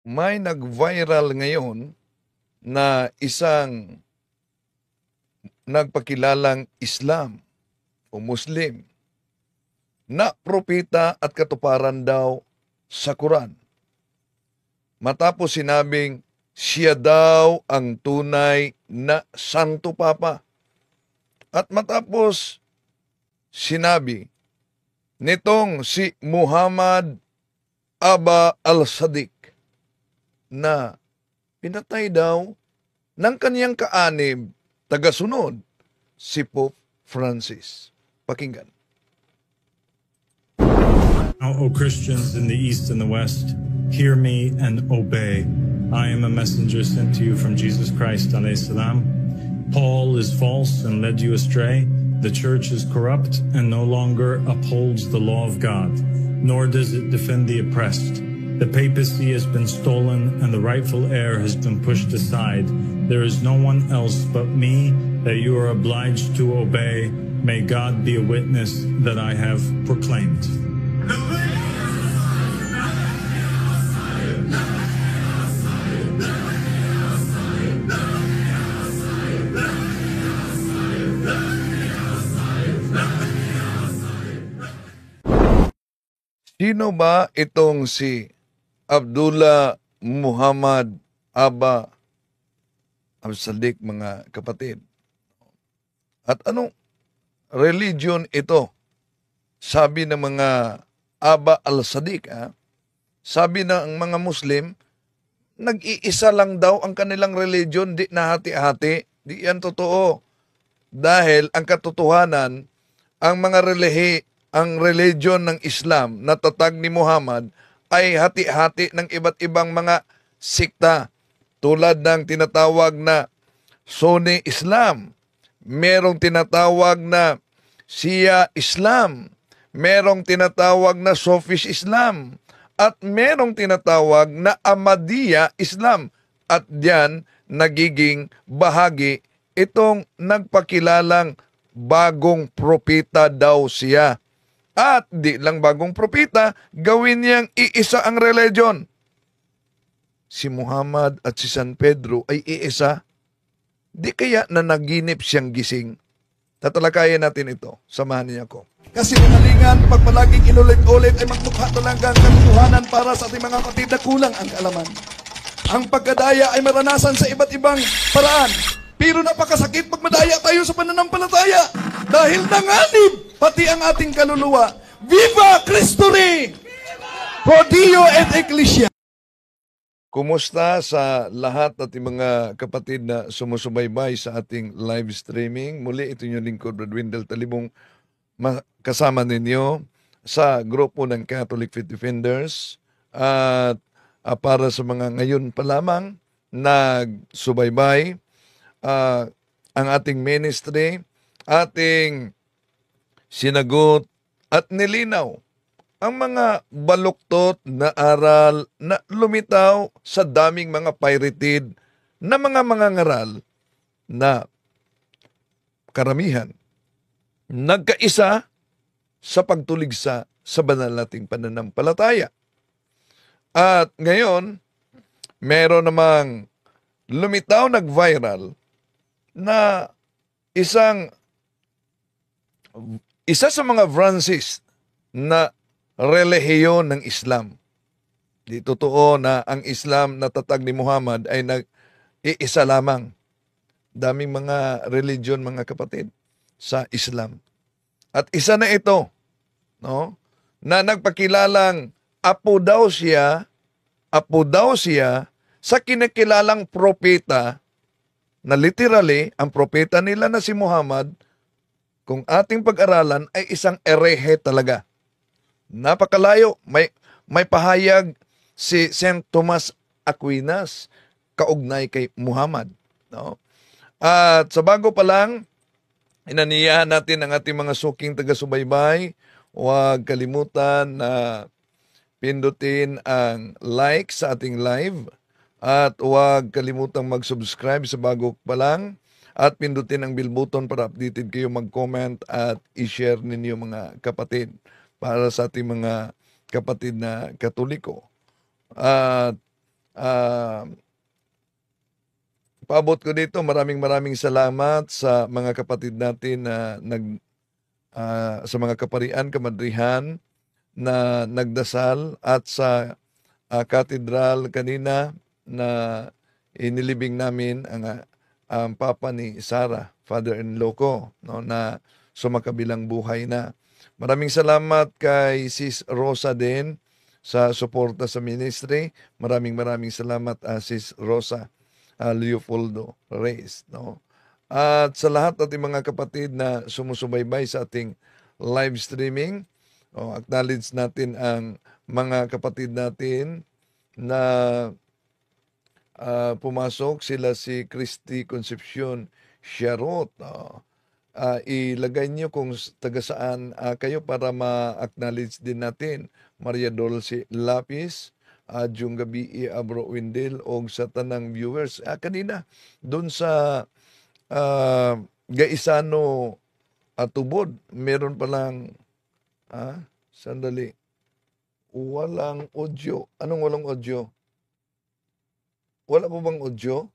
may nag-viral ngayon na isang nagpakilalang Islam o Muslim na propeta at katuparan daw sa Quran. Matapos sinabing siya daw ang tunay na Santo Papa. At matapos sinabi nitong si Muhammad Aba al-Sadiq na pinatay daw ng kaniyang kaanib, tagasunod, si Pope Francis. Pakinggan. Now, O Christians in the East and the West, hear me and obey. I am a messenger sent to you from Jesus Christ, alayhi salam. Paul is false and led you astray. The church is corrupt and no longer upholds the law of God, nor does it defend the oppressed. The papacy has been stolen and the rightful heir has been pushed aside. There is no one else but me that you are obliged to obey. May God be a witness that I have proclaimed. Sino ba itong si Abdullah Muhammad Aba al-Sadiq, mga kapatid? At anong religion ito? Sabi ng mga Aba al-Sadiq, sabi ng mga Muslim, nag-iisa lang daw ang kanilang religion, di nahati-hati. Di yan totoo. Dahil ang katotohanan, ang mga ang religion ng Islam na tatag ni Muhammad ay hati-hati ng iba't ibang mga sikta tulad ng tinatawag na Sunni Islam, merong tinatawag na Shia Islam, merong tinatawag na Sufis Islam, at merong tinatawag na Ahmadiyya Islam. At diyan nagiging bahagi itong nagpakilalang bagong propeta daw siya. At di lang bagong propeta, gawin niyang iisa ang religion. Si Muhammad at si San Pedro ay iisa. Di kaya na naginip siyang gising? Tatalakayan natin ito. Samahan niya ako. Kasi manalingan, pag palaging inulit-ulit ay magmukha talagang katotohanan para sa ating mga kapatid na kulang ang kaalaman. Ang pagkadaya ay maranasan sa iba't ibang paraan. Pero napakasakit pag madaya tayo sa pananampalataya. Dahil nanganib pati ang ating kaluluwa. Viva Cristo Rey! Pro Dio et Ecclesia! Kumusta sa lahat at mga kapatid na sumusubaybay sa ating live streaming? Muli ito yung lingkod, Brad Wendell Talibong, kasama ninyo sa grupo ng Catholic Faith Defenders. At para sa mga ngayon pa lamang nagsubaybay, ang ating ministry, ating sinagot at nilinaw ang mga baluktot na aral na lumitaw sa daming mga pirated na mga ngaral na karamihan nagkaisa sa pagtuligsa sa banal nating pananampalataya. At ngayon, meron namang lumitaw, nag-viral na isa sa mga branches na relihiyon ng Islam. Di totoo na ang Islam na tatag ni Muhammad ay nag-iisa lamang. Daming mga religion, mga kapatid, sa Islam. At isa na ito, no, na nagpakilalang apo daw siya sa kinikilalang propeta na literally, ang propeta nila na si Muhammad, kung ating pag-aralan, ay isang erehe talaga. Napakalayo. May pahayag si St. Thomas Aquinas kaugnay kay Muhammad. No? At sa bago pa lang, inaniyahan natin ang ating mga suking taga-subaybay. Huwag kalimutan na pindutin ang like sa ating live. At huwag kalimutang mag-subscribe sa bago pa lang. At pindutin ang bell button para updated kayo, mag-comment at i-share ninyo mga kapatid para sa ating mga kapatid na Katoliko. At Ah, paabot ko dito, maraming salamat sa mga kapatid natin na sa mga kaparian, kamadrihan na nagdasal at sa katedral kanina na inilibing namin ang papa ni Sarah, father-in-law ko, no, na sumakabilang buhay na. Maraming salamat kay Sis Rosa din sa suporta sa ministry. Maraming salamat Sis Rosa Leopoldo Reyes, no. At sa lahat nating mga kapatid na sumusubaybay sa ating live streaming, acknowledge natin ang mga kapatid natin na pumasok. Sila si Christy Concepcion Sharot. Ilagay niyo kung taga saan kayo para ma-acknowledge din natin. Maria Dulce Lapis, Jung Gabi Abro Windel o sa tanang viewers. Kanina, doon sa Gaisano Tubod, meron palang sandali. Walang audio. Anong walang audio? Wala po bang audio?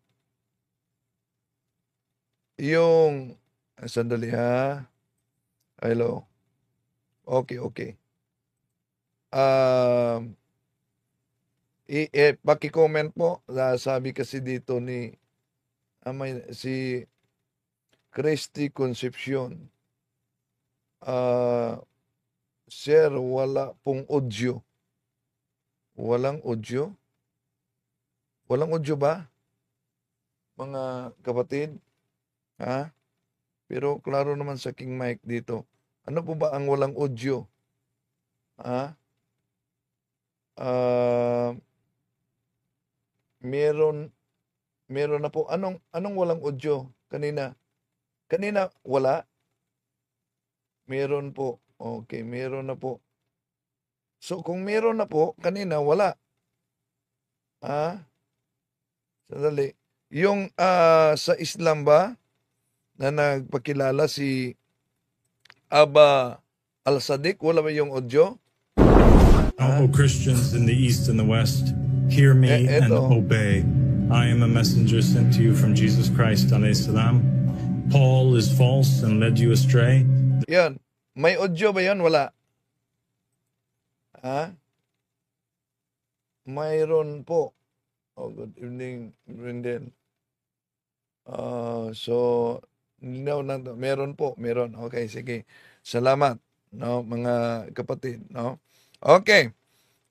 Yung sandali ha. Hello. Okay. Paki-comment po. Sabi kasi dito ni si Christy Concepcion. Sir, wala pong audio. Walang audio? Walang audio ba? Mga kapatid? Ha? Pero klaro naman sa King Mike dito. Ano po ba ang walang audio? Ha? Meron na po. Anong walang audio? Kanina wala? Meron po. Okay, meron na po. So kung meron na po, kanina wala. Sandali. Yung sa Islam ba na nagpakilala si Aba Al-Sadiq, wala ba yung audio? O Christians in the East and the West, hear me and obey. I am a messenger sent to you from Jesus Christ, alayhi salam. Paul is false and led you astray. Yan. May audio ba yan? Wala. Mayroon po. Good evening, Brendan. Meron po. Okay, sige. Salamat, no, mga kapatid, no. Okay.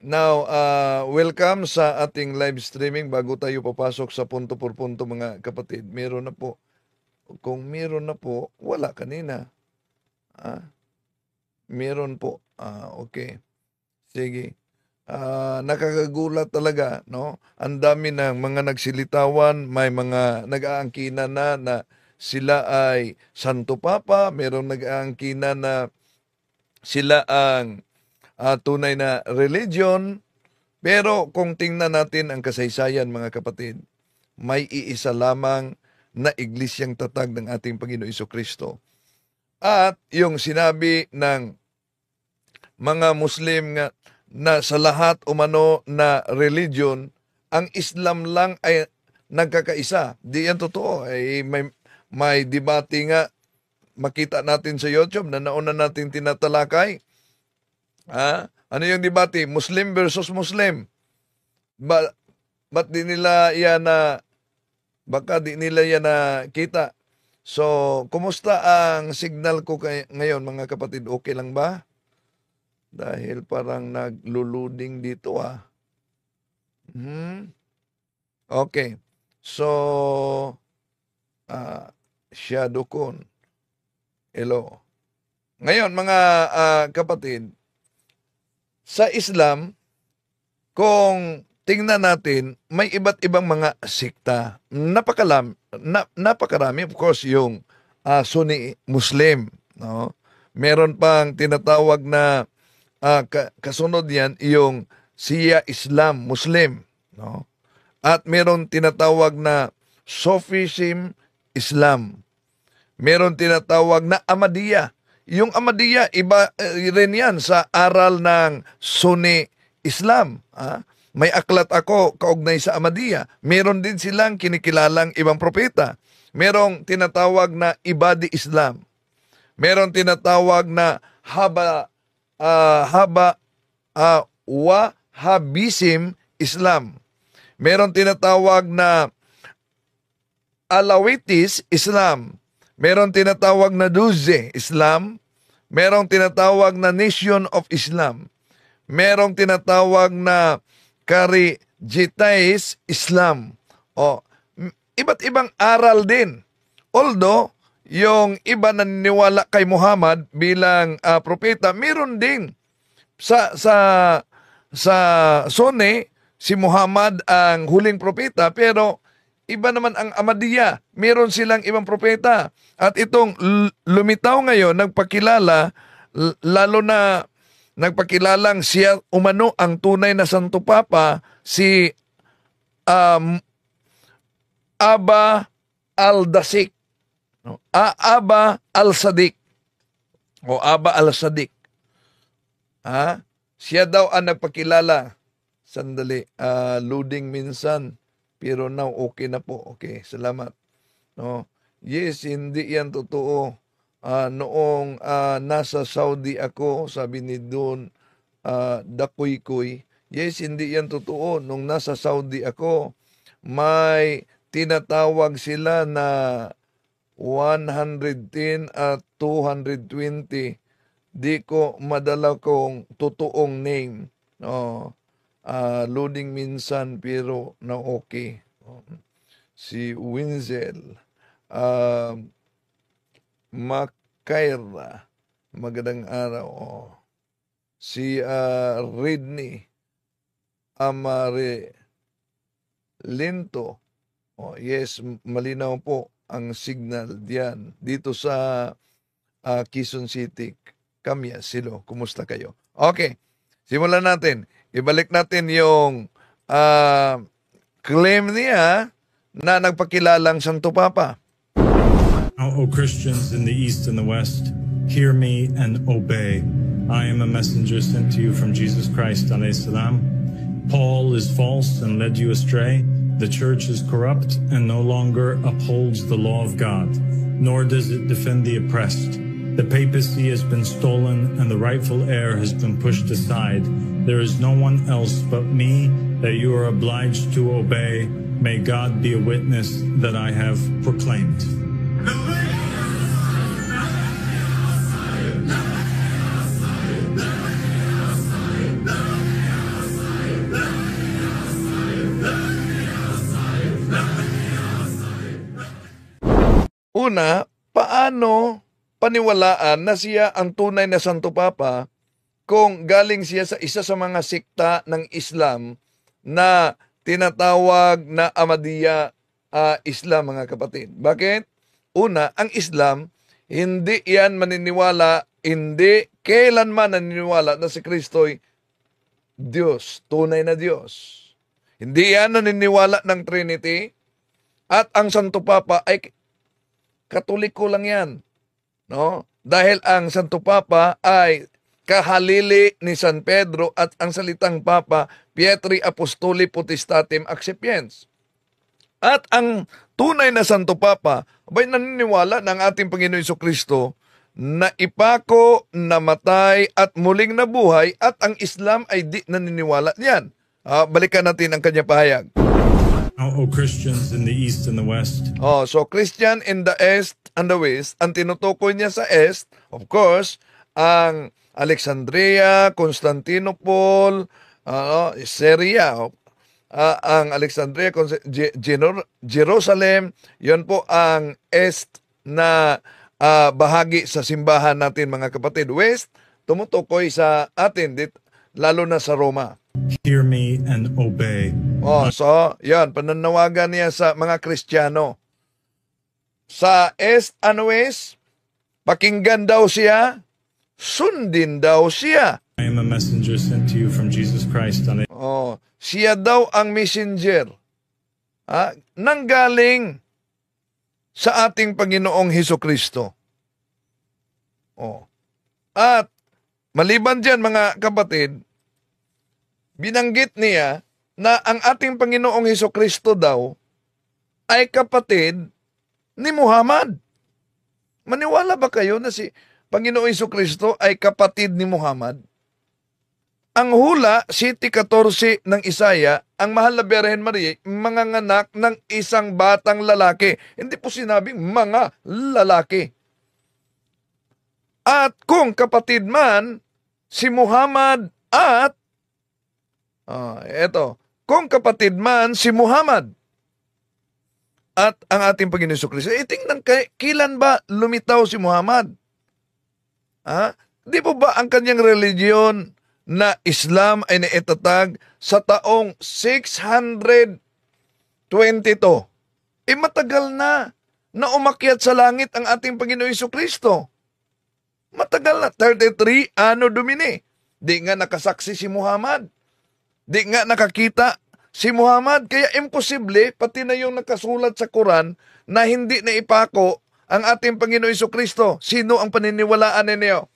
Now, welcome sa ating live streaming. Bago tayo papasok sa punto por punto, mga kapatid. Meron na po. Kung meron na po, wala kanina. Meron po. Okay. Sige. Nakakagulat talaga, no? Ang dami ng mga nagsilitawan, may mga nag-aangkinan na sila ay Santo Papa, merong nag-aangkinan na sila ang tunay na religion. Pero kung tingnan natin ang kasaysayan, mga kapatid, may iisa lamang na iglesyang tatag ng ating Panginoon Jesucristo. At yung sinabi ng mga Muslim na sa lahat umano na religion, ang Islam lang ay nagkakaisa. Di yan totoo. May debate nga, makita natin sa YouTube na nauna natin tinatalakay. Ano yung debate? Muslim versus Muslim. Ba't di nila yan baka di nila yan kita? So, kumusta ang signal ko ngayon, mga kapatid? Okay lang ba? Dahil parang naglo-loading dito Okay. So, Shadow Con. Hello. Ngayon, mga kapatid, sa Islam, kung tingnan natin, may iba't ibang mga sikta. Napakarami, of course, yung Sunni Muslim, no? Meron pang tinatawag na kasunod yan, yung Shia Islam, Muslim, no? At meron tinatawag na Sufism Islam. Meron tinatawag na Ahmadiyya. Yung Ahmadiyya, iba rin yan sa aral ng Sunni Islam. may aklat ako kaugnay sa Ahmadiyya. Meron din silang kinikilalang ibang propeta. Merong tinatawag na Ibadi Islam. Meron tinatawag na Wahhabism Islam. Meron tinatawag na Alawites Islam. Meron tinatawag na Druze Islam. Merong tinatawag na Nation of Islam. Merong tinatawag na Kharijite Islam. O, iba't ibang aral din. Although, yung iba naniniwala kay Muhammad bilang propeta, meron din sa Sunni, si Muhammad ang huling propeta, pero iba naman ang Ahmadiyya. Meron silang ibang propeta. At itong lumitaw ngayon, nagpakilala, lalo na nagpakilalang siya umano ang tunay na Santo Papa, si Abba al-Dasik. Abba al-Sadiq. O Abba al-Sadiq. Siya daw ang nagpakilala. Sandali, loading minsan. Pero now, okay na po. Okay, salamat. No? Yes, hindi yan totoo. Noong nasa Saudi ako, sabi ni Don Dakuy-Kuy, yes, hindi yan totoo. Nung nasa Saudi ako, may tinatawag sila na 110 at 220. Di ko madala kong totoong name. No? Loading minsan pero na okay. Si Winzel, Makaira, magandang araw. Si Redney Amare Linto, yes, malinaw po ang signal diyan dito sa Quezon City. Kamya, Silo, kumusta kayo? Okay, simulan natin. Ibalik natin yung claim niya na nagpakilalang Santo Papa. Now, O Christians in the East and the West, hear me and obey. I am a messenger sent to you from Jesus Christ, alayhi salam. Paul is false and led you astray. The church is corrupt and no longer upholds the law of God, nor does it defend the oppressed. The papacy has been stolen and the rightful heir has been pushed aside. There is no one else but me that you are obliged to obey. May God be a witness that I have proclaimed. Una, paano paniwalaan na siya ang tunay na Santo Papa kung galing siya sa isa sa mga sikta ng Islam na tinatawag na Ahmadiyya Islam, mga kapatid? Bakit? Una, ang Islam, hindi yan maniniwala, hindi kailanman naniniwala na si Kristo'y Diyos, tunay na Diyos. Hindi yan naniniwala ng Trinity, at ang Santo Papa ay Katoliko lang yan. No? Dahil ang Santo Papa ay kahalili ni San Pedro at ang salitang Papa, Pietri Apostoli Potestatem Accipiens. At ang tunay na Santo Papa, abay naniniwala ng ating Panginoon Jesucristo na ipako, namatay at muling nabuhay, at ang Islam ay di naniniwala niyan. Balikan natin ang kanyang pahayag. O Christians in the East and the West. So Christian in the East and the West, ang tinutukoy niya sa East, of course, ang Alexandria, Constantinople, Syria, ang Alexandria, Jerusalem, yon po ang East na bahagi sa simbahan natin, mga kapatid. West, tumutukoy sa atin, lalo na sa Roma. Hear me and obey. So, yan, pananawagan niya sa mga Kristiyano. Sa East and West, pakinggan daw siya, sundin daw siya. I am a messenger sent to you from Jesus Christ. Siya daw ang messenger nanggaling sa ating Panginoong Hesukristo. At maliban dyan, mga kapatid, binanggit niya na ang ating Panginoong Hesukristo daw ay kapatid ni Muhammad. Maniwala ba kayo na si Panginoong Hesukristo ay kapatid ni Muhammad? Ang hula, 7:14 ng Isaya, ang mahal na Birhen Maria, manganganak ng isang batang lalaki. Hindi po sinabing mga lalaki. At kung kapatid man, si Muhammad at, kung kapatid man si Muhammad at ang ating Panginoon Jesucristo, tingnan kailan ba lumitaw si Muhammad? Di po ba ang kanyang religiyon na Islam ay naitatag sa taong 622? Matagal na umakyat sa langit ang ating Panginoon Jesucristo. Matagal na, 33 Anno Domini. Di nga nakasaksi si Muhammad. Di nga nakakita si Muhammad. Kaya imposible, pati na yung nakasulat sa Quran na hindi na ipako ang ating Panginoon Jesucristo. Sino ang paniniwalaan ninyo?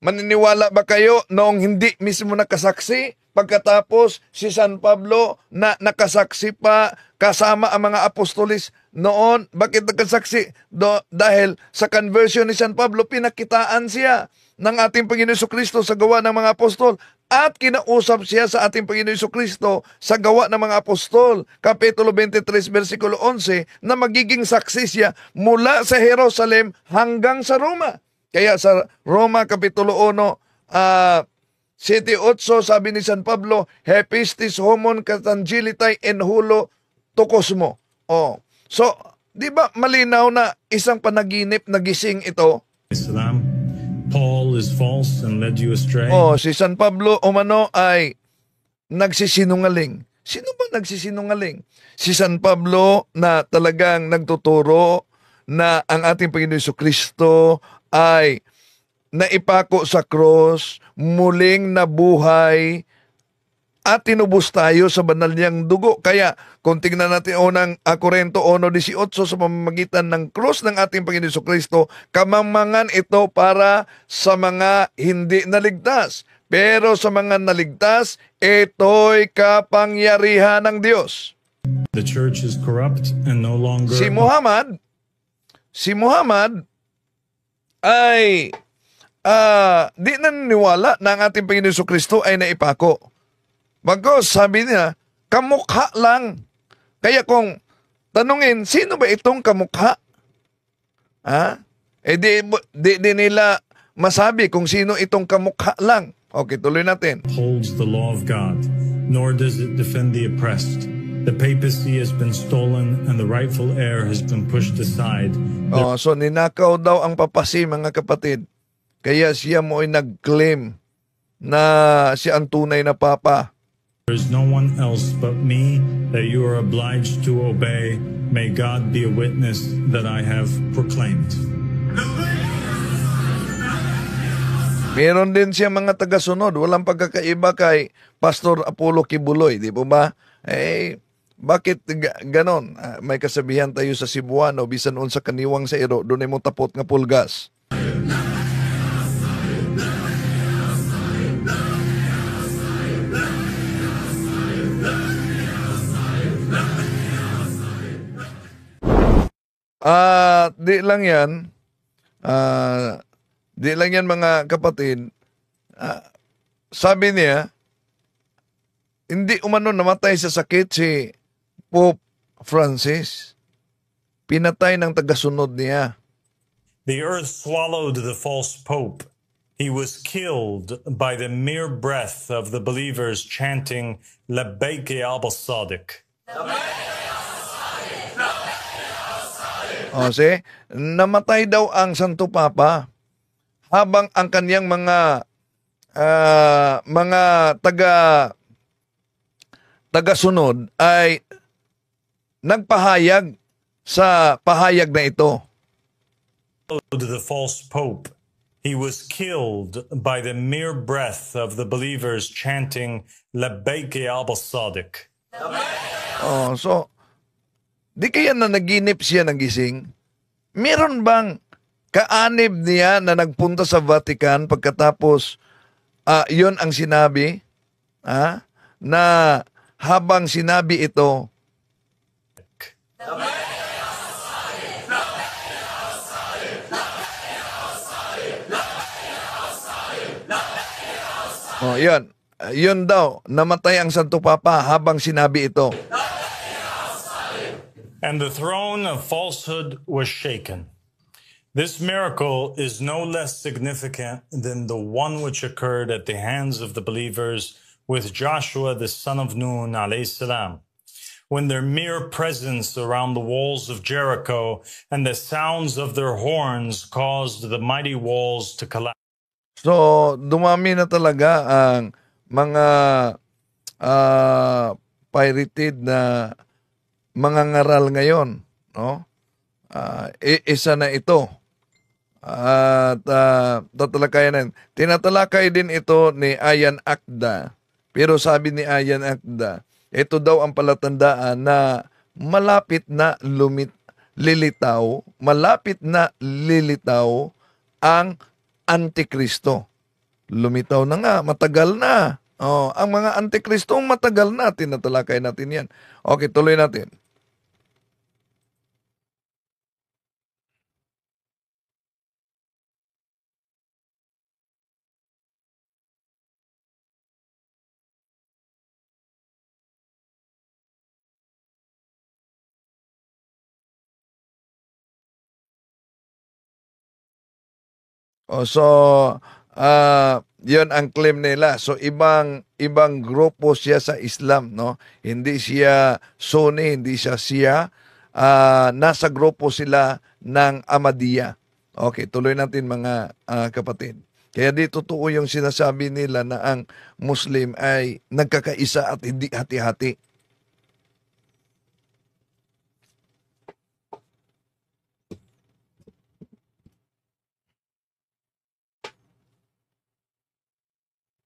Maniniwala ba kayo noong hindi mismo nakasaksi? Pagkatapos si San Pablo na nakasaksi pa kasama ang mga apostolis noon. Bakit nakasaksi? Dahil sa conversion ni San Pablo, pinakitaan siya ng ating Panginoon Jesucristo sa gawa ng mga apostol. At kinausap siya sa ating Panginoon Jesucristo sa gawa ng mga apostol. Kapitulo 23, versikulo 11, na magiging saksi siya mula sa Jerusalem hanggang sa Roma. Kaya sa Roma Kapitulo 1, 7:8, sabi ni San Pablo, Hepistis homon katangilitai en hulo tukosmo. So, di ba malinaw na isang panaginip na gising ito? Islam, Paul is false and led you astray. Si San Pablo umano ay nagsisinungaling. Sino ba nagsisinungaling? Si San Pablo na talagang nagtuturo na ang ating Panginoon Jesucristo ay naipako sa cross, muling nabuhay, at tinubos tayo sa banal niyang dugo. Kaya kung tingnan natin unang Korinto 1:18 sa pamamagitan ng cross ng ating Panginoon Jesucristo, kamangmangan ito para sa mga hindi naligtas. Pero sa mga naligtas, ito'y kapangyarihan ng Diyos. The church is corrupt and no longer... Si Muhammad ay di naniniwala na ang ating Panginoon Jesucristo ay naipako. Bagos, sabi niya, kamukha lang. Kaya kung tanungin, sino ba itong kamukha? Di nila masabi kung sino itong kamukha lang. Okay, tuloy natin. Holds the law of God, nor does it defend the oppressed. The papacy has been stolen and the rightful heir has been pushed aside. So ninakaw daw ang papasi, mga kapatid. Kaya siya mo ay nag-claim na siya ang tunay na papa. There is no one else but me that you are obliged to obey. May God be a witness that I have proclaimed. Meron din siya mga tagasunod. Walang pagkakaiba kay Pastor Apollo Kibuloy. Di po ba? Bakit ganon? May kasabihan tayo sa Cebuano, bisan unsa kaniwang sa iro, doon ay mo tapot nga pulgas. Di lang yan mga kapatid. Sabi niya, hindi umano namatay sa sakit si Pope Francis. Pinatay ng tagasunod niya. The earth swallowed the false pope. He was killed by the mere breath of the believers chanting Labbaik Abba Sadiq. Namatay daw ang Santo Papa habang ang kanyang mga tagasunod ay nagpahayag sa pahayag na ito. The false pope. He was killed by the mere breath of the believers chanting Labbaik Abba Sadiq. So, di kaya na naginip siya ng gising? Meron bang kaanib niya na nagpunta sa Vatican pagkatapos yon ang sinabi na habang sinabi ito, yun. Yun daw, namatay ang Santo Papa habang sinabi ito. And the throne of falsehood was shaken. This miracle is no less significant than the one which occurred at the hands of the believers with Joshua the son of Nun alayhi salam, when their mere presence around the walls of Jericho and the sounds of their horns caused the mighty walls to collapse. So, dumami na talaga ang mga pirated na mga ngaral ngayon, no? Isa na ito. At tatalakayan. Tinatalakay din ito ni Ayan Akda. Pero sabi ni Ayan Akda, ito daw ang palatandaan na malapit na lilitaw ang Antikristo. Lumitaw na nga, matagal na. Ang mga Antikristo matagal na, tinatalakay natin yan. Okay, tuloy natin. So, yun ang claim nila. So, ibang grupo siya sa Islam, no? Hindi siya Sunni, hindi siya Shia. Nasa grupo sila ng Ahmadiyya. Okay, tuloy natin mga kapatid. Kaya di totoo yung sinasabi nila na ang Muslim ay nagkakaisa at hindi hati-hati.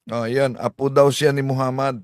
Yan. Apo daw siya ni Muhammad.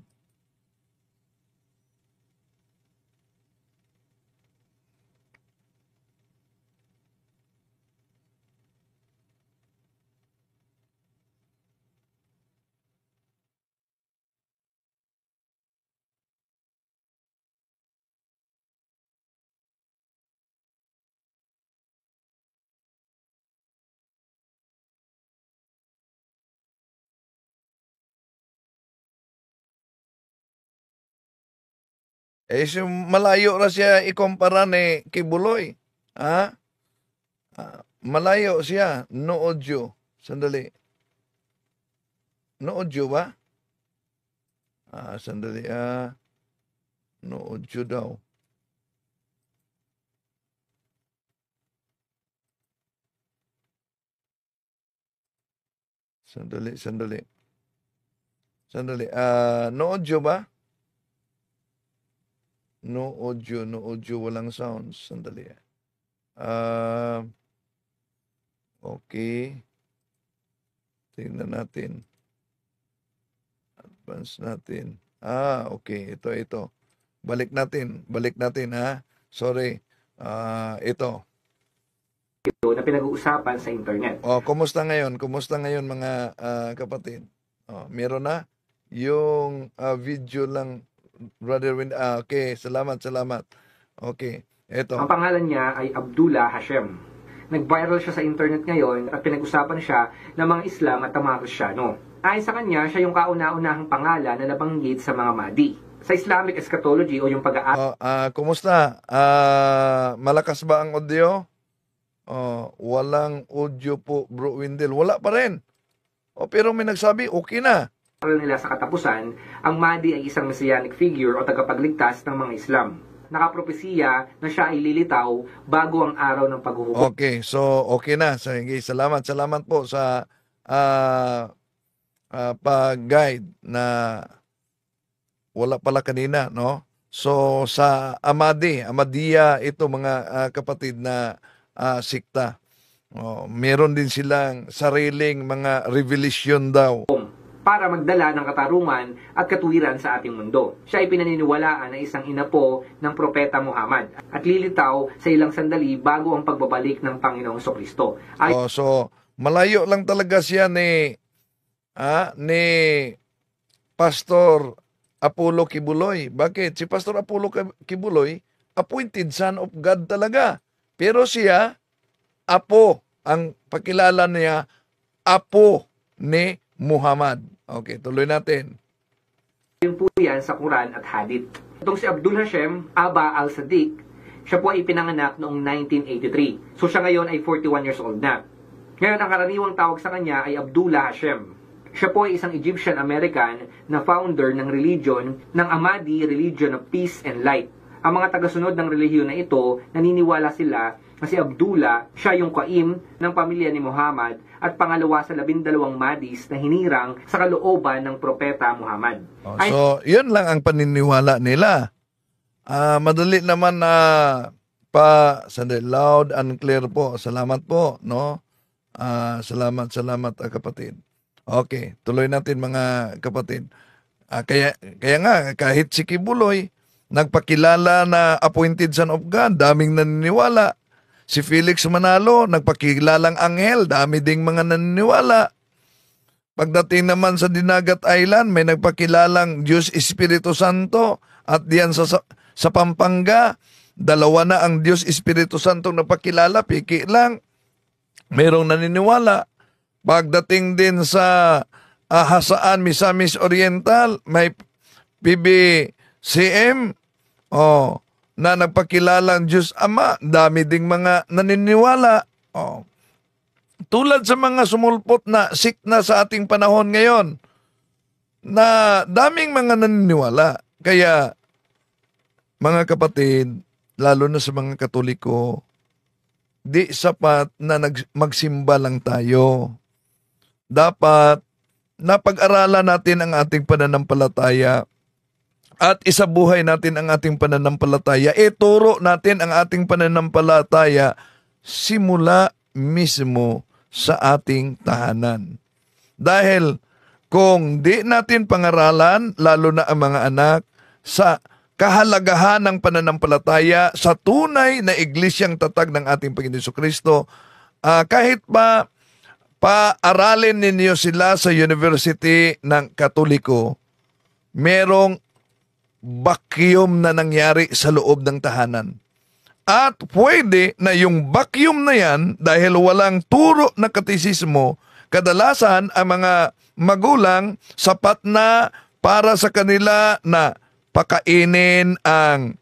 Malayo ra siya ikumpara ni Kibuloy. Malayo siya. Noodyo. Sandali. Noodyo ba? Sandali. Noodyo daw. Sandali. Noodyo ba? No audio, walang sounds. Sandali. Okay. Tingnan natin. Advance natin. Okay. Ito. Balik natin, ha. Sorry. Ito. Ito na pinag-uusapan sa internet. Kumusta ngayon? Mga kapatid? Meron na? Yung video lang, Brother Wind. Okay, salamat. Okay, eto. Ang pangalan niya ay Abdullah Hashem. Nag-viral siya sa internet ngayon at pinag-usapan siya ng mga Islam at mga Kristyano. Ayon sa kanya, siya yung kauna-unahang pangalan na nabanggit sa mga Mahdi. Sa Islamic eschatology o yung pag-aaral. Kumusta? Malakas ba ang audio? Walang audio po, Bro Windel. Wala pa rin. Pero may nagsabi, okay na. Nila sa katapusan, ang Mahdi ay isang messianic figure o tagapagligtas ng mga Islam. Nakapropesiya na siya ay lilitaw bago ang araw ng paghuhukom. Okay, so okay na. Sige, salamat po sa pag-guide na wala pala kanina, no? So sa Ahmadiyya ito mga kapatid na sikta. Meron din silang sariling mga revelation daw. Para magdala ng katarungan at katuwiran sa ating mundo. Siya ay pinaniniwalaan na isang inapo ng Propeta Muhammad at lilitaw sa ilang sandali bago ang pagbabalik ng Panginoong Jesucristo. So malayo lang talaga siya ni Pastor Apollo Kibuloy. Bakit? Si Pastor Apollo Kibuloy, appointed son of God talaga. Pero siya, apo. Ang pakilala niya, apo ni Muhammad. Okay, tuloy natin. Yun po yan sa Quran at Hadith. Itong si Abdul Hashem Aba al-Sadiq, siya po ay pinanganak noong 1983. So siya ngayon ay 41 years old na. Ngayon, ang karaniwang tawag sa kanya ay Abdullah Hashem. Siya po ay isang Egyptian-American na founder ng religion ng Ahmadi Religion of Peace and Light. Ang mga tagasunod ng relihiyon na ito, naniniwala sila na si Abdullah, siya yung kaim ng pamilya ni Muhammad at pangalawa sa 12 Mahdis na hinirang sa kalooban ng propeta Muhammad. So, yun lang ang paniniwala nila. Madali naman na sandali, loud and clear po. Salamat po, no? Salamat kapatid. Okay, tuloy natin mga kapatid. Kaya nga, kahit si Kibuloy, nagpakilala na appointed son of God, daming naniniwala. Si Felix Manalo, nagpakilalang anghel, dami ding mga naniniwala. Pagdating naman sa Dinagat Island, may nagpakilalang Diyos Espiritu Santo. At diyan sa Pampanga, dalawa na ang Diyos Espiritu Santo napakilala, piki lang. Mayroong naniniwala. Pagdating din sa Hasaan, Misamis Oriental, may PBCM, na nagpakilalang Diyos Ama, dami ding mga naniniwala. Tulad sa mga sumulpot na sikna sa ating panahon ngayon, na daming mga naniniwala. Kaya, mga kapatid, lalo na sa mga Katoliko, di sapat na magsimba lang tayo. Dapat napag-aralan natin ang ating pananampalataya at isabuhay natin ang ating pananampalataya. Ituro natin ang ating pananampalataya simula mismo sa ating tahanan. Dahil kung di natin pangaralan, lalo na ang mga anak, sa kahalagahan ng pananampalataya sa tunay na iglesyang tatag ng ating Panginoon Jesucristo, kahit pa paaralin ninyo sila sa university ng Katoliko, merong vacuum na nangyari sa loob ng tahanan. At pwede na yung vacuum na yan, dahil walang turo na katisismo, kadalasan ang mga magulang sapat na para sa kanila na pakainin ang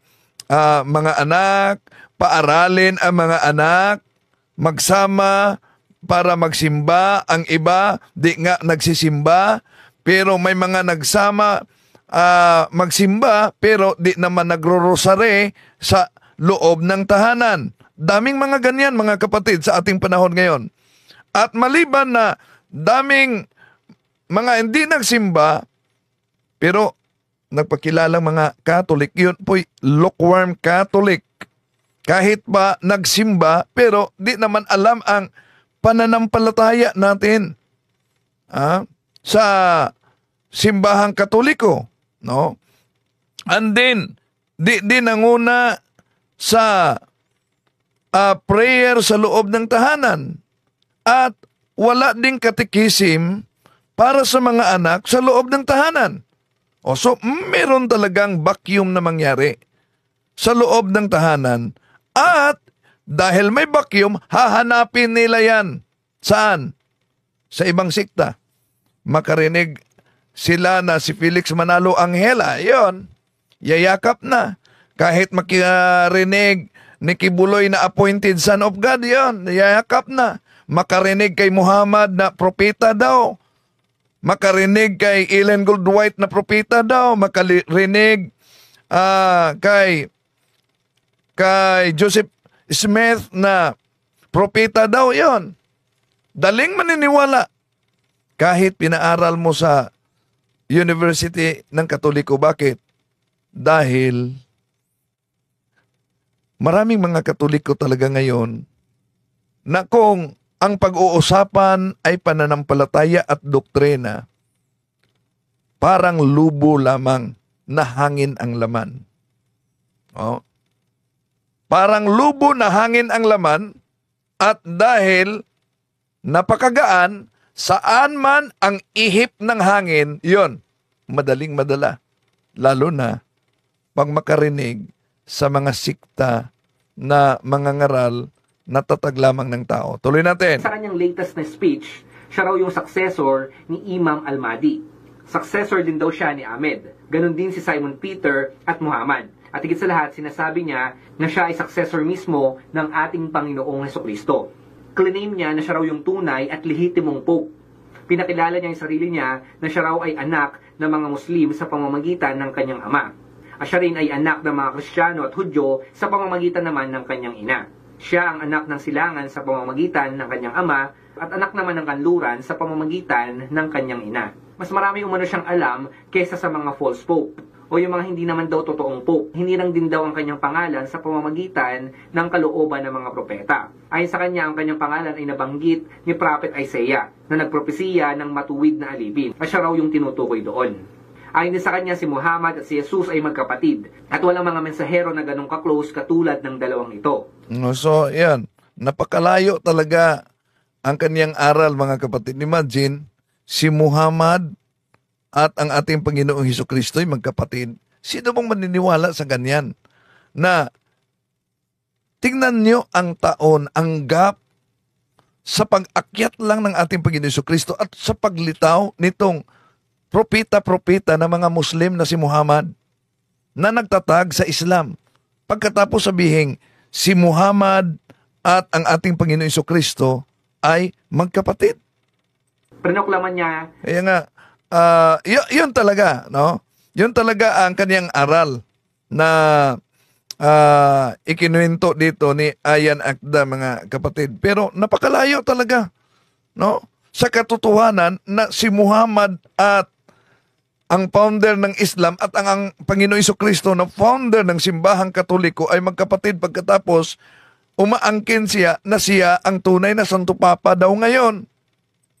mga anak, paaralin ang mga anak, magsama para magsimba. Ang iba, di nga nagsisimba, pero may mga nagsama magsimba, pero di naman nagro-rosary sa loob ng tahanan. Daming mga ganyan, mga kapatid, sa ating panahon ngayon. At maliban na daming mga hindi nagsimba, pero nagpakilalang mga Catholic, yun po'y lukewarm Catholic. Kahit ba nagsimba, pero di naman alam ang pananampalataya natin sa simbahang Katoliko. No? And then, di nanguna sa prayer sa loob ng tahanan. At wala ding katikisim para sa mga anak sa loob ng tahanan. So, meron talagang vacuum na mangyari sa loob ng tahanan. At dahil may vacuum, hahanapin nila yan. Saan? Sa ibang sikta. Makarinig sila na si Felix Manalo Anghela, yon, yayakap na. Kahit makarinig ni Kibuloy na appointed son of God, yon, yayakap na. Makarinig kay Muhammad na propeta daw. Makarinig kay Ellen Goldwhite na propeta daw. Makarinig kay Joseph Smith na propeta daw, yon. Daling maniniwala. Kahit pinaaral mo sa University ng Katoliko. Bakit? Dahil maraming mga Katoliko talaga ngayon na kung ang pag-uusapan ay pananampalataya at doktrina, parang lubo lamang na hangin ang laman. Parang lubo na hangin ang laman, at dahil napakagaan, saan man ang ihip ng hangin, yon, madaling madala. lalo na pag makarinig sa mga sikta na mangangaral na tatag lamang ng tao. Tuloy natin. Sa kanyang latest na speech, siya raw yung successor ni Imam Al-Mahdi. Successor din daw siya ni Ahmed. Ganon din si Simon Peter at Muhammad. At higit sa lahat, sinasabi niya na siya ay successor mismo ng ating Panginoong Hesukristo. Claim niya na siya raw yung tunay at lehitimong Pope. Pinakilala niya yung sarili niya na siya raw ay anak ng mga Muslim sa pamamagitan ng kanyang ama. At siya rin ay anak ng mga Kristiyano at Hudyo sa pamamagitan naman ng kanyang ina. Siya ang anak ng silangan sa pamamagitan ng kanyang ama at anak naman ng kanluran sa pamamagitan ng kanyang ina. Mas marami umano siyang alam kaysa sa mga false pope o yung mga hindi naman daw totoong pope. Hindi lang din daw ang kanyang pangalan sa pamamagitan ng kalooban ng mga propeta. Ayon sa kanya, ang kanyang pangalan ay nabanggit ni Prophet Isaiah na nagpropesiya ng matuwid na alipin at siya raw yung tinutukoy doon. Ayon din sa kanya, si Muhammad at si Jesus ay magkapatid at walang mga mensahero na ganong ka-close katulad ng dalawang ito. So, yan. Napakalayo talaga ang kanyang aral, mga kapatid. Imagine, si Muhammad at ang ating Panginoong Hesukristo ay magkapatid. Sino bang maniniwala sa ganyan? Na, tingnan nyo ang taon, ang gap sa pag-akyat lang ng ating Panginoong Hesukristo at sa paglitaw nitong propeta-propeta na mga Muslim na si Muhammad na nagtatag sa Islam. Pagkatapos sabihin, si Muhammad at ang ating Panginoong Hesukristo ay magkapatid. Prinoklaman niya. Kaya nga, yun talaga, no? Yun talaga ang kanyang aral na ikinuwento dito ni Ayan Akda, mga kapatid. Pero napakalayo talaga, no? Sa katotohanan na si Muhammad at ang founder ng Islam at ang Panginoong Hesukristo na founder ng simbahang Katoliko ay magkapatid pagkatapos umaangkin siya na siya ang tunay na Santo Papa daw ngayon.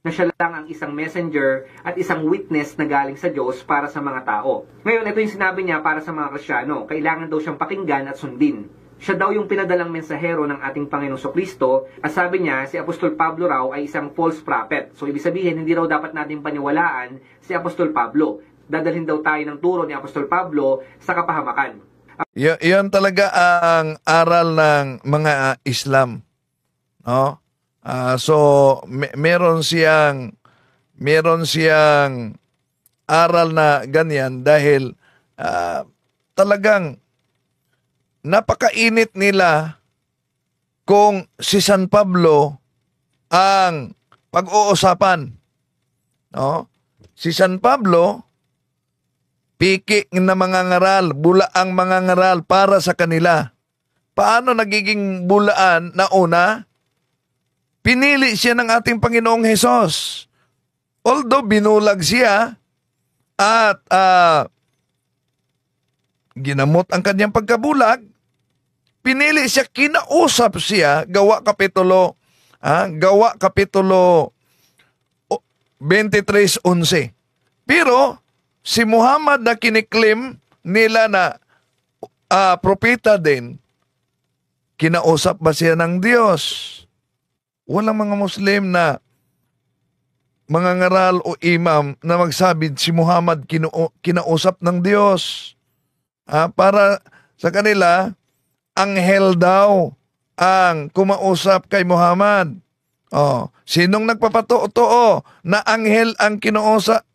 Na siya lang ang isang messenger at isang witness na galing sa Diyos para sa mga tao. Ngayon, ito yung sinabi niya para sa mga Kristiyano. Kailangan daw siyang pakinggan at sundin. Siya daw yung pinadalang mensahero ng ating Panginoong Hesukristo at sabi niya, si Apostol Pablo raw ay isang false prophet. So, ibig sabihin, hindi raw dapat natin paniwalaan si Apostol Pablo. Dadalhin daw tayo ng turo ni Apostol Pablo sa kapahamakan. Yan talaga ang aral ng mga Islam. No? So, meron siyang aral na ganyan dahil talagang napakainit nila kung si San Pablo ang pag-uusapan. No? Si San Pablo, piki na mga ngaral, bulaang mga ngaral para sa kanila. Paano nagiging bulaan na una? Pinili siya ng ating Panginoong Hesus. Although binulag siya at ginamot ang kanyang pagkabulag, pinili siya, kinausap siya, Gawa Kapitulo 23:11. Pero si Muhammad na kiniklim nila na propeta din, kinausap ba siya ng Diyos? Walang mga Muslim na mga ngaral o imam na magsabi si Muhammad kinausap ng Diyos. Para sa kanila, anghel daw ang kumausap kay Muhammad. Sinong nagpapatuo na anghel ang kinuusap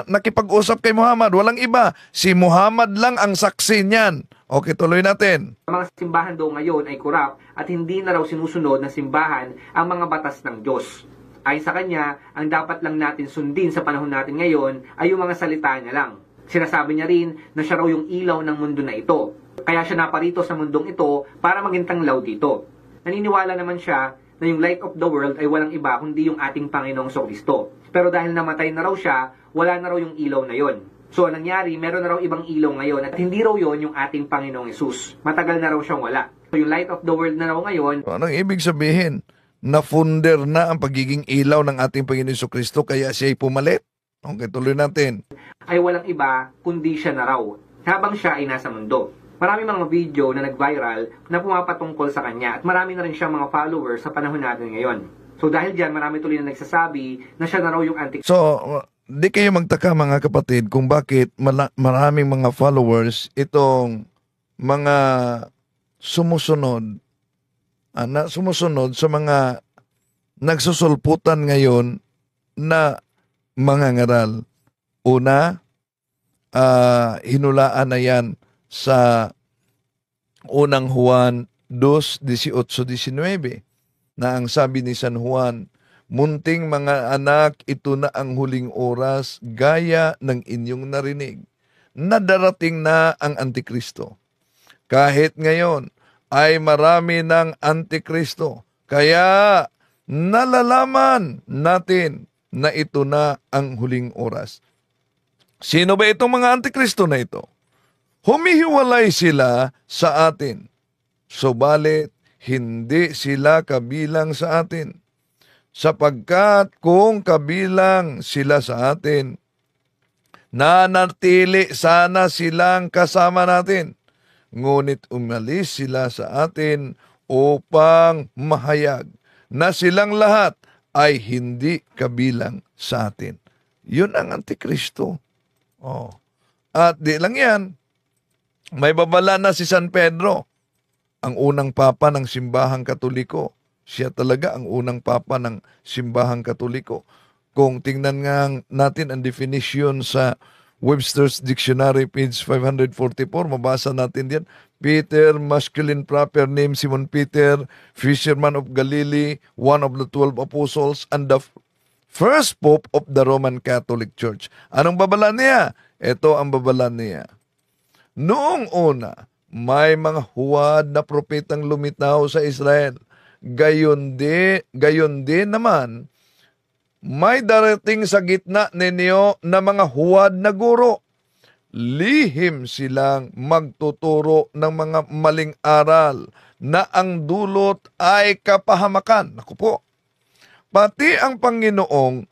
nakipag-usap kay Muhammad? Walang iba. Si Muhammad lang ang saksi niyan. Okay, tuloy natin. Ang mga simbahan daw ngayon ay kurap at hindi na raw sinusunod ng simbahan ang mga batas ng Diyos. Ayon sa kanya, ang dapat lang natin sundin sa panahon natin ngayon ay yung mga salita niya lang. Sinasabi niya rin na siya raw yung ilaw ng mundo na ito. Kaya siya naparito sa mundong ito para maging tanglaw dito. Naniniwala naman siya na yung light of the world ay walang iba kundi yung ating Panginoong Hesukristo. Pero dahil namatay na raw siya, wala na raw yung ilaw na yon. So, anong nangyari, meron na raw ibang ilaw ngayon at hindi raw yon yung ating Panginoong Hesus. Matagal na raw siyang wala. So, yung light of the world na raw ngayon. Anong ibig sabihin? Na-funder na ang pagiging ilaw ng ating Panginoong Hesukristo kaya siya ay pumalit? Okay, tuloy natin. Ay walang iba kundi siya na raw habang siya ay nasa mundo. Marami mga video na nag-viral na pumapatungkol sa kanya at marami na rin siyang mga followers sa panahon natin ngayon. So dahil dyan, marami tuloy na nagsasabi na siya na raw yung So, di kayo magtaka mga kapatid kung bakit maraming mga followers itong mga sumusunod sumusunod sa mga nagsusulputan ngayon na mga ngaral. Una, hinulaan na yan sa unang Juan 2:18-19 na ang sabi ni San Juan, "Munting mga anak, ito na ang huling oras, gaya ng inyong narinig, na darating na ang Antikristo. Kahit ngayon ay marami ng Antikristo, kaya nalalaman natin na ito na ang huling oras." Sino ba itong mga Antikristo na ito? Humihiwalay sila sa atin, subalit hindi sila kabilang sa atin. Sapagkat kung kabilang sila sa atin, nanatili sana silang kasama natin. Ngunit umalis sila sa atin upang mahayag na silang lahat ay hindi kabilang sa atin. Yun ang Antikristo. At di lang yan, may babala na si San Pedro, ang unang papa ng simbahang Katoliko. Siya talaga ang unang papa ng simbahang Katoliko. Kung tingnan nga natin ang definition sa Webster's Dictionary, page 544, mabasa natin diyan. Peter, masculine proper name, Simon Peter, fisherman of Galilee, one of the 12 apostles, and the first pope of the Roman Catholic Church. Anong babala niya? Ito ang babala niya. Noong una, may mga huwad na propetang lumitaw sa Israel. Gayon din naman, may darating sa gitna ninyo na mga huwad na guro. Lihim silang magtuturo ng mga maling aral na ang dulot ay kapahamakan. Naku po, pati ang Panginoong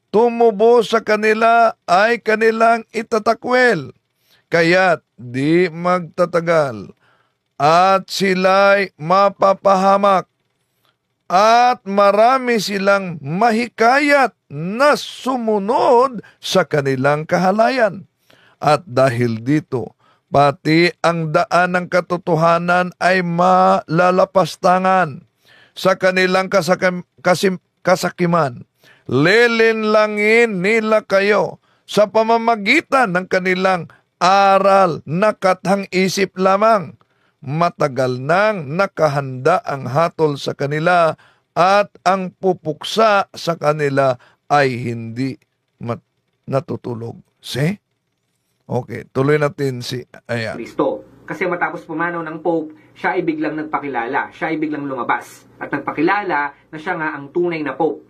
tumubo sa kanila ay kanilang itatakwil. Kaya't di magtatagal at sila'y mapapahamak at marami silang mahikayat na sumunod sa kanilang kahalayan. At dahil dito, pati ang daan ng katotohanan ay malalapastangan sa kanilang kasakiman. Lilinlangin nila kayo sa pamamagitan ng kanilang aral na kathang-isip lamang. Matagal nang nakahanda ang hatol sa kanila at ang pupuksa sa kanila ay hindi natutulog. See? Okay, tuloy natin si Ayan. Kristo. Kasi matapos pumanaw ng Pope, siya ay biglang nagpakilala, siya ay biglang lumabas at nagpakilala na siya nga ang tunay na Pope,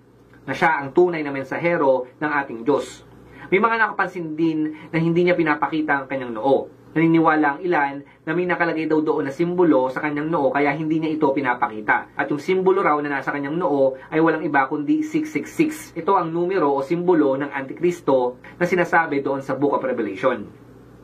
na siya ang tunay na mensahero ng ating Diyos. May mga nakapansin din na hindi niya pinapakita ang kanyang noo. Naniniwala ang ilan na may nakalagay daw doon na simbolo sa kanyang noo kaya hindi niya ito pinapakita. At yung simbolo raw na nasa kanyang noo ay walang iba kundi 666. Ito ang numero o simbolo ng Antikristo na sinasabi doon sa Book of Revelation.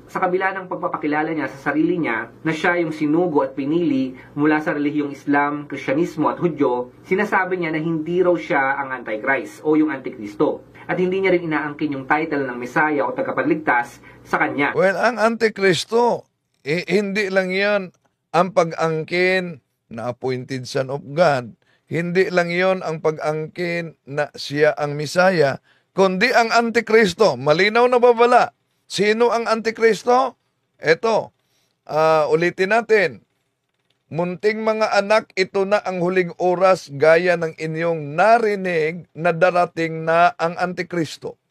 Sa kabila ng pagpapakilala niya sa sarili niya na siya yung sinugo at pinili mula sa relihiyong Islam, Kristyanismo at Hudyo, sinasabi niya na hindi raw siya ang Antichrist o yung Antikristo. At hindi niya rin inaangkin yung title ng Mesaya o tagapagligtas sa kanya. Well, ang Antikristo, hindi lang yan ang pag-angkin na appointed son of God. Hindi lang yon ang pag-angkin na siya ang Mesaya, kundi ang Antikristo. Malinaw na babala. Sino ang Antikristo? Ito, ulitin natin. Munting mga anak, ito na ang huling oras gaya ng inyong narinig na darating na ang Antikristo.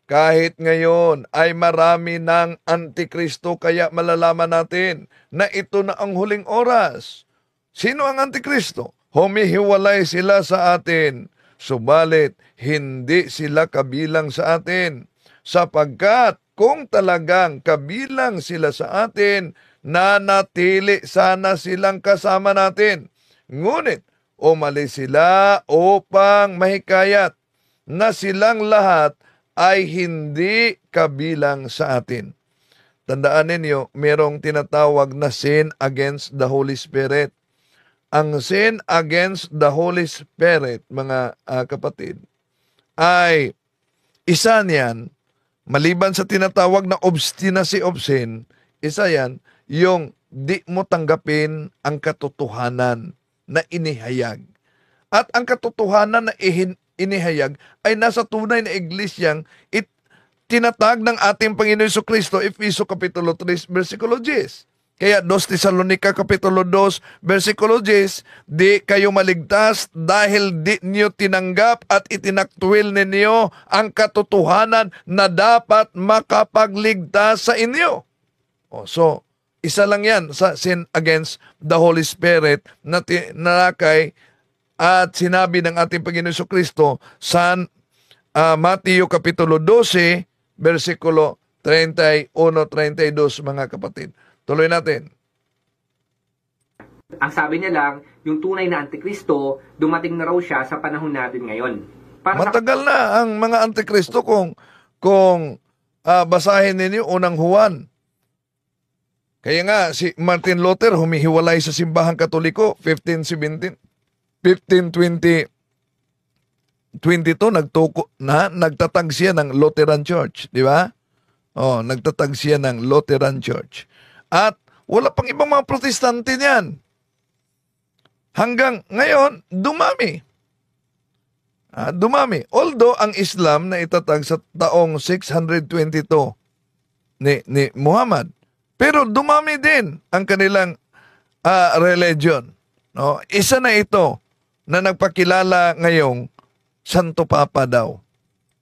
Kahit ngayon ay marami ng Antikristo kaya malalaman natin na ito na ang huling oras. Sino ang Antikristo? Humihiwalay sila sa atin, subalit hindi sila kabilang sa atin. Sapagkat kung talagang kabilang sila sa atin, nanatili sana silang kasama natin. Ngunit umalis sila upang mahikayat na silang lahat ay hindi kabilang sa atin. Tandaan ninyo, merong tinatawag na sin against the Holy Spirit. Ang sin against the Holy Spirit, mga kapatid, ay isa niyan, maliban sa tinatawag na obstinacy of sin, isa yan, yung di mo tanggapin ang katotohanan na inihayag. At ang katotohanan na inihayag ay nasa tunay na iglesyang tinatag ng ating Panginoon Jesucristo, Efeso Kapitulo 3, versikulo 10. Kaya 2 Tesalonica Kapitulo 2, versikulo 10, di kayo maligtas dahil di niyo tinanggap at itinaktwil ninyo ang katotohanan na dapat makapagligtas sa inyo. So, isa lang yan sa sin against the Holy Spirit na tinalakay at sinabi ng ating Panginoon Jesucristo sa Mateo Kapitulo 12, versikulo 31-32, mga kapatid. Tuloy natin. Ang sabi niya lang, yung tunay na Antikristo, dumating na raw siya sa panahon natin ngayon. Matagal na ang mga Antikristo kung basahin ninyo unang Juan. Kaya nga, si Martin Luther humihiwalay sa simbahang Katoliko, 1522, nagtatag siya ng Lutheran Church, di ba? Nagtatag siya ng Lutheran Church. At wala pang ibang mga protestante niyan. Hanggang ngayon, dumami. Dumami. Although ang Islam na itatag sa taong 622 ni Muhammad, pero dumami din ang kanilang religion. No? Isa na ito na nagpakilala ngayong Santo Papa daw.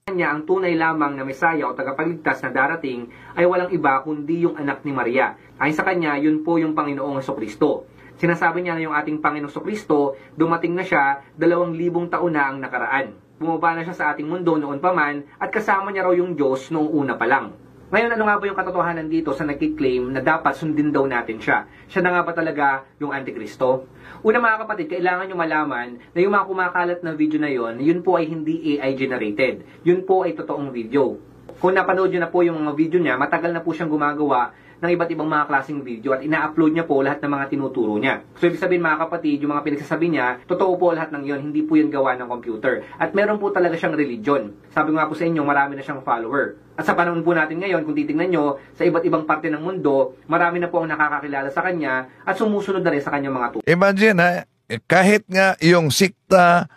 Niya ang tunay lamang na Mesaya o tagapagligtas na darating ay walang iba kundi yung anak ni Maria. Ayon sa kanya, yun po yung Panginoong Jesucristo. Sinasabi niya na yung ating Panginoong Jesucristo, dumating na siya 2,000 taon na ang nakaraan. Bumaba na siya sa ating mundo noon pa man at kasama niya raw yung Diyos noong una pa lang. Ngayon, ano nga ba yung katotohanan dito sa nagkiklaim na dapat sundin daw natin siya? Siya na nga ba talaga yung Antikristo? Una mga kapatid, kailangan nyo malaman na yung mga kumakalat na video na yun po ay hindi AI generated. Yun po ay totoong video. Kung napanood nyo na po yung mga video niya, matagal na po siyang gumagawa ng iba't ibang mga klaseng video at ina-upload niya po lahat ng mga tinuturo niya. So, ibig sabihin mga kapatid, yung mga pinagsasabi niya, totoo po lahat ng yon, hindi po yun gawa ng computer. At meron po talaga siyang religion. Sabi nga po sa inyo, marami na siyang follower. At sa panahon po natin ngayon, kung titingnan nyo, sa iba't ibang parte ng mundo, marami na po ang nakakakilala sa kanya at sumusunod na rin sa kanyang mga turo. Imagine, kahit nga yung sikta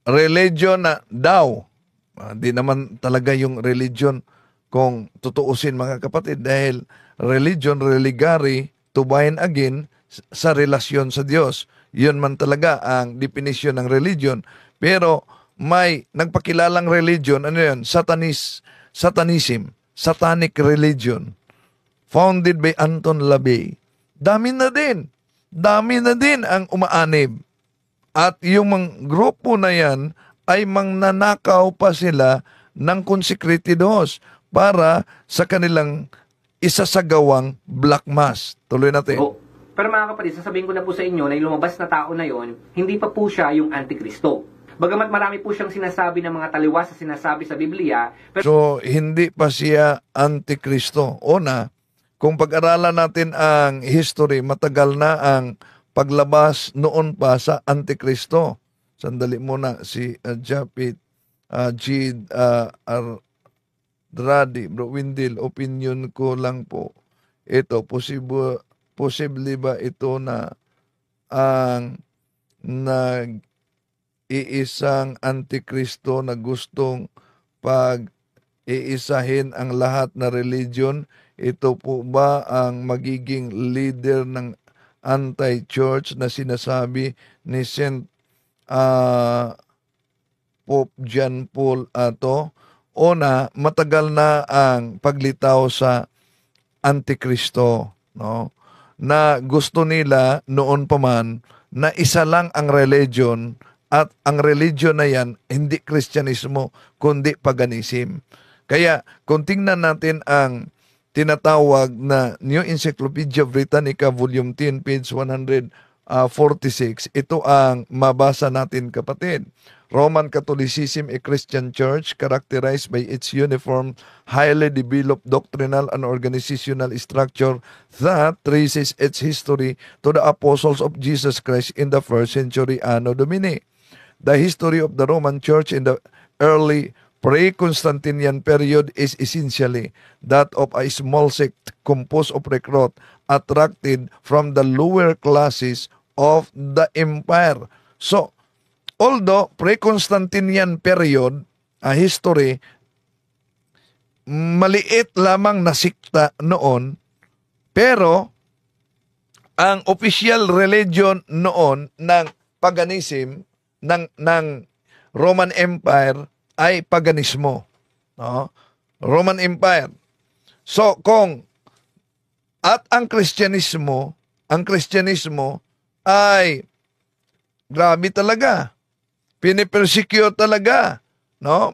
religion na daw, di naman talaga yung religion kung tutuusin mga kapatid, dahil religion, religare, to bind again sa relasyon sa Diyos. Yun man talaga ang definition ng religion. Pero may nagpakilalang religion, ano yun? Satanism, satanic religion, founded by Anton LaVey. Dami na din ang umaanib. At yung mga grupo na yan ay mangnanakaw pa sila ng consecrated host para sa kanilang isasagawang black mass. Tuloy natin. Pero mga kapatid, sasabihin ko na po sa inyo na yung lumabas na tao na yon, hindi pa po siya yung Antikristo. Bagamat marami po siyang sinasabi ng mga taliwas sa sinasabi sa Biblia. So, hindi pa siya Antikristo. Una, kung pag-aralan natin ang history, matagal na ang paglabas noon pa sa Antikristo. Sandali muna, si Japit Dradi, Bro Windil, opinion ko lang po. Ito, posible ba ito na ang nag-iisang Antikristo na gustong pag-iisahin ang lahat na religion? Ito po ba ang magiging leader ng anti-church na sinasabi ni Saint Pope John Paul ato? O na matagal na ang paglitaw sa Antikristo, no? Na gusto nila noon pa man na isa lang ang religion, at ang religion na yan hindi Kristyanismo kundi paganism. Kaya kung tingnan natin ang tinatawag na New Encyclopedia Britannica Volume 10 page 146, ito ang mabasa natin kapatid. Roman Catholicism, a Christian church characterized by its uniform, highly developed doctrinal and organizational structure that traces its history to the apostles of Jesus Christ in the 1st century Anno Domini. The history of the Roman Church in the early pre-Constantinian period is essentially that of a small sect composed of recruits attracted from the lower classes of the empire. So, although pre-Constantinian period, history, maliit lamang na sikta noon, pero ang official religion noon ng paganism ng Roman Empire ay paganismo. No? Roman Empire. So kung at ang Kristyanismo ay grabe talaga. Pinipersecute talaga, no?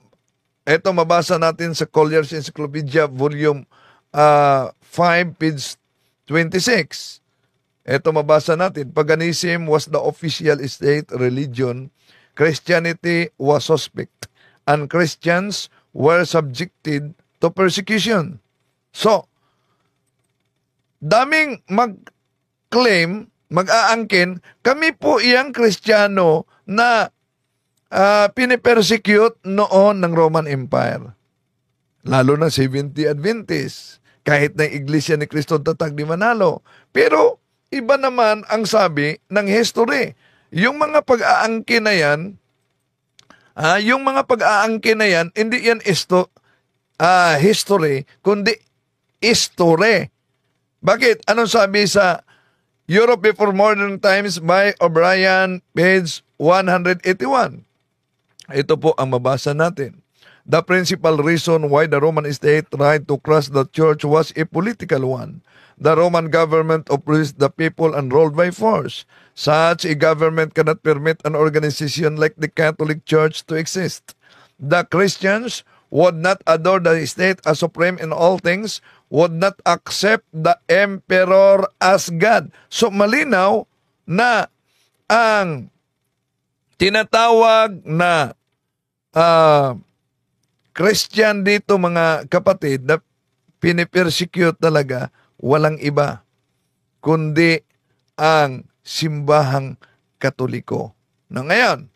Ito mabasa natin sa Collier's Encyclopedia volume 5 page 26. Ito mabasa natin, paganism was the official state religion. Christianity was suspect, and Christians were subjected to persecution. So, daming mag-claim, mag-aangkin, kami po iyang Kristiyano na pinipersecute noon ng Roman Empire. Lalo na 70 Adventists, kahit na Iglesia ni Cristo Tatag di Manalo. Pero, iba naman ang sabi ng history. Yung mga pag-aangkin na yan, hindi yan history, kundi history. Bakit? Anong sabi sa Europe Before Modern Times by O'Brien, page 181? Ito po ang mabasa natin. The principal reason why the Roman state tried to crush the church was a political one. The Roman government oppressed the people and ruled by force. Such a government cannot permit an organization like the Catholic Church to exist. The Christians would not adore the state as supreme in all things, would not accept the emperor as God. So malinaw na ang tinatawag na Christian dito, mga kapatid, na pinipersecute talaga, walang iba kundi ang simbahang Katoliko. Na ngayon,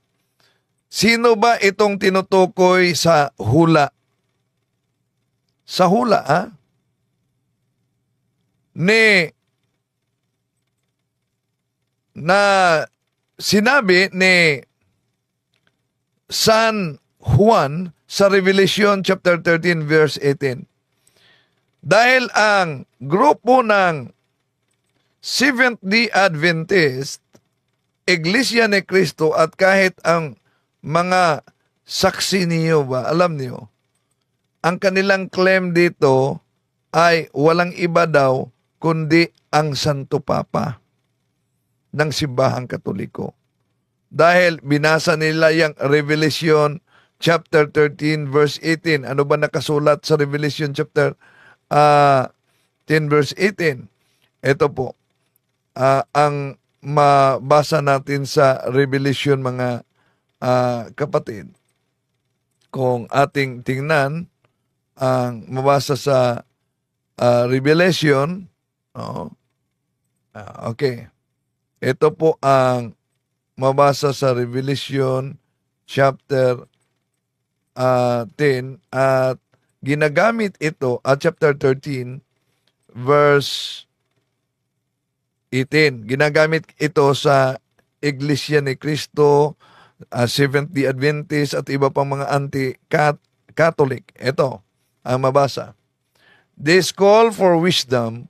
sino ba itong tinutukoy sa hula? Sa hula, na sinabi ni San Juan sa Revelation chapter 13 verse 18. Dahil ang grupo ng Seventh-day Adventist, Iglesia ni Cristo, at kahit ang mga saksi niyo ba, alam niyo, ang kanilang claim dito ay walang iba daw kundi ang Santo Papa ng Simbahang Katoliko. Dahil binasa nila yung Revelation chapter 13 verse 18. Ano ba nakasulat sa Revelation chapter 10 verse 18? Ito po ang mabasa natin sa Revelation, mga kapatid. Kung ating tingnan ang mabasa sa Revelation, okay. Ito po ang mabasa sa Revelation chapter 10, at ginagamit ito at chapter 13 verse 18. Ginagamit ito sa Iglesia ni Cristo, Seventh-day Adventist at iba pang mga anti-Catholic. Ito ang mabasa. This call for wisdom,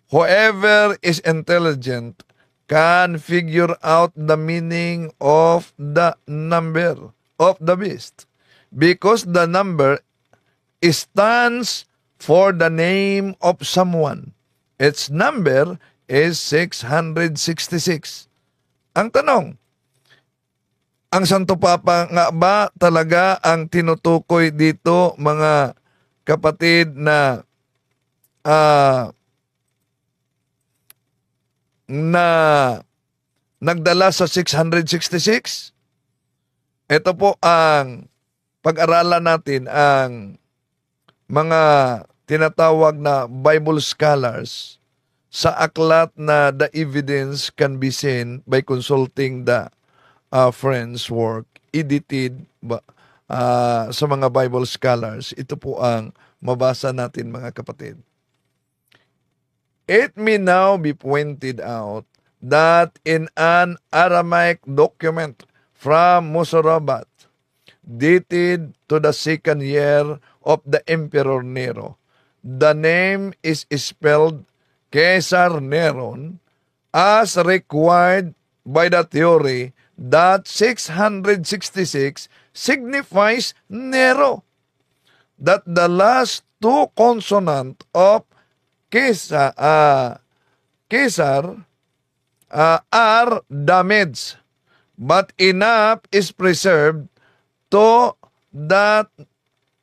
whoever is intelligent can figure out the meaning of the number of the beast, because the number stands for the name of someone. Its number is 666. Ang tanong, ang Santo Papa nga ba talaga ang tinutukoy dito, mga kapatid, na nagdala sa 666? Ito po ang pag-aralan natin, ang mga tinatawag na Bible scholars sa aklat na The Evidence Can Be Seen by Consulting the Friends Work, edited sa mga Bible scholars. Ito po ang mabasa natin, mga kapatid. It may now be pointed out that in an Aramaic document from Musorabat, dated to the 2nd year of the Emperor Nero, the name is spelled Caesar Neron, as required by the theory that 666 signifies Nero, that the last two consonants of Caesar are damaged, but enough is preserved to that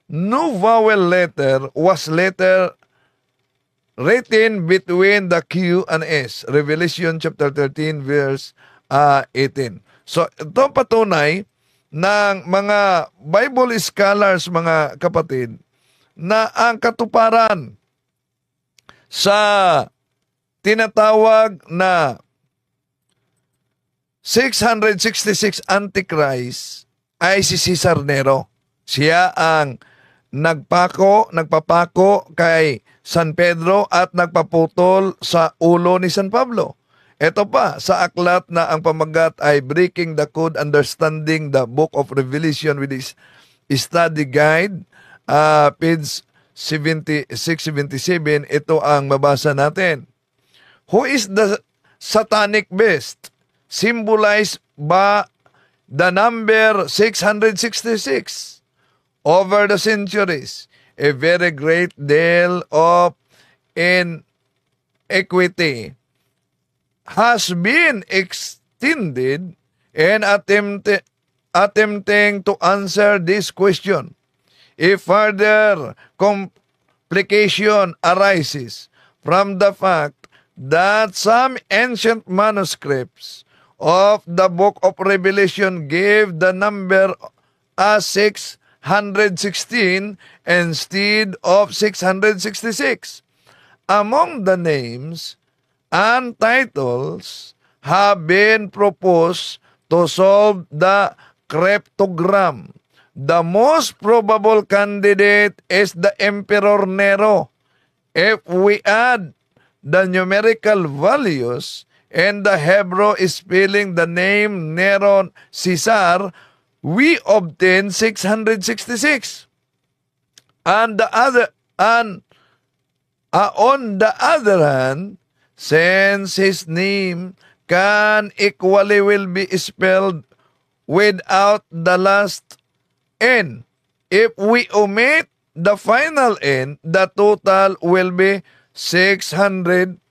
no vowel letter was later written between the Q and S. Revelation chapter 13 verse 18. So ito patunay ng mga Bible scholars, mga kapatid, na ang katuparan sa tinatawag na 666 Antichrist ay si Caesar Nero. Siya ang nagpapako kay San Pedro at nagpaputol sa ulo ni San Pablo. Ito pa, sa aklat na ang pamagat ay Breaking the Code, Understanding the Book of Revelation with his Study Guide, page 76-77, ito ang mabasa natin. Who is the satanic beast? Symbolized by the number 666. Over the centuries, a very great deal of inequity has been extended in attempting to answer this question. A further complication arises from the fact that some ancient manuscripts of the book of Revelation gave the number as 616 instead of 666. Among the names and titles have been proposed to solve the cryptogram. The most probable candidate is the Emperor Nero. If we add the numerical values and the Hebrew spelling the name Neron Caesar, we obtain 666. On the other hand, since his name can equally will be spelled without the last N, if we omit the final N, the total will be 616.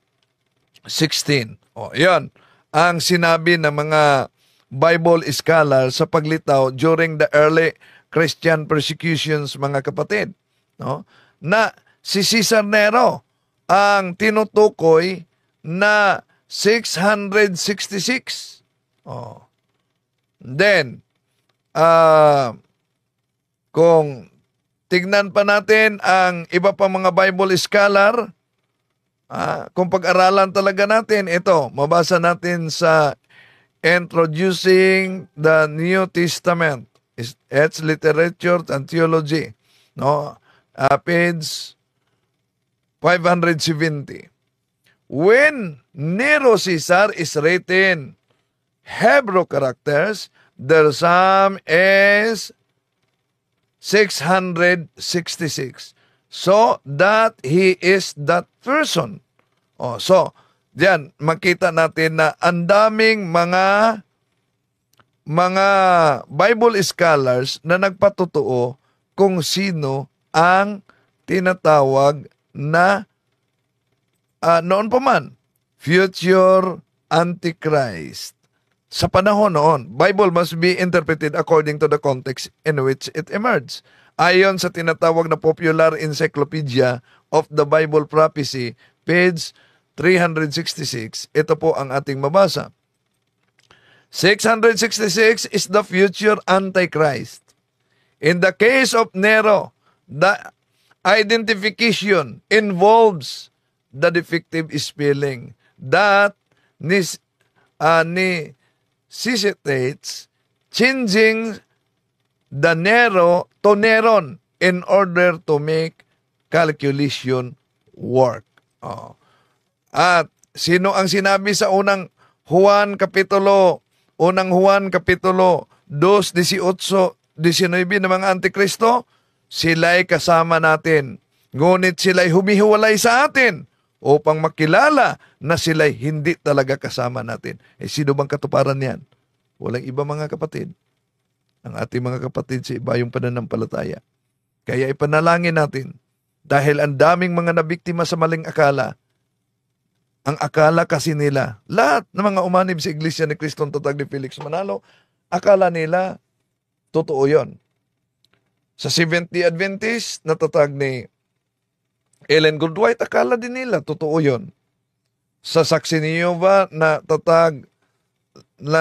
Yan ang sinabi ng mga Bible scholars sa paglitaw during the early Christian persecutions, mga kapatid. No? Na si Caesar Nero ang tinutukoy na 666. Then, kung tignan pa natin ang iba pa mga Bible scholar, kung pag-aralan talaga natin, ito, mabasa natin sa Introducing the New Testament, its Literature and Theology, no? Page 570. When Nero Caesar is written Hebrew characters, the sum is 666. So that he is that person. So, diyan makita natin na ang daming mga Bible scholars na nagpatotoo kung sino ang tinatawag na noon pa man, future Antichrist. Sa panahon noon, Bible must be interpreted according to the context in which it emerged. Ayon sa tinatawag na Popular Encyclopedia of the Bible Prophecy, page 366, ito po ang ating mabasa. 666 is the future Antichrist. In the case of Nero, the identification involves the defective spelling that necessitates changing danero to neron in order to make calculation work. Oh. At sino ang sinabi sa unang Juan Kapitulo 2:18-19 ng mga Antikristo? Sila'y kasama natin, ngunit sila'y humihiwalay sa atin upang makilala na sila'y hindi talaga kasama natin. Sino bang katuparan yan? Walang iba, mga kapatid. Ang ating mga kapatid sa iba yung pananampalataya. Kaya ipanalangin natin, dahil ang daming mga nabiktima sa maling akala. Ang akala kasi nila, lahat ng mga umanib sa Iglesia ni Kristong Tatag ni Felix Manalo, akala nila, totoo yon. Sa Seventh-day Adventist, natatag ni Ellen Goldwhite, akala din nila, totoo yon. Sa Saksi ni Jehovah, na tatag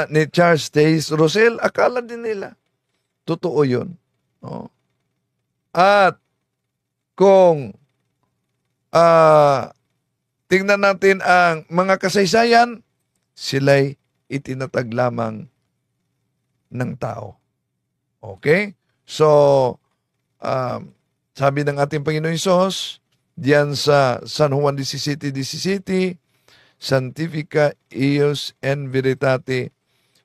ni Charles Taze Russell, akala din nila, totoo yon. Oh. At kung tingnan natin ang mga kasaysayan, sila'y itinatag lamang ng tao. Okay? So, sabi ng ating Panginoon Hesus, diyan sa San Juan 17:17, Sanctifica eius en veritate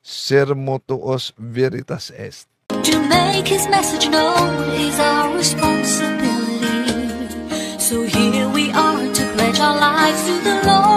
sermo tuos veritas est. To make his message known is our responsibility. So here we are to pledge our lives to the Lord.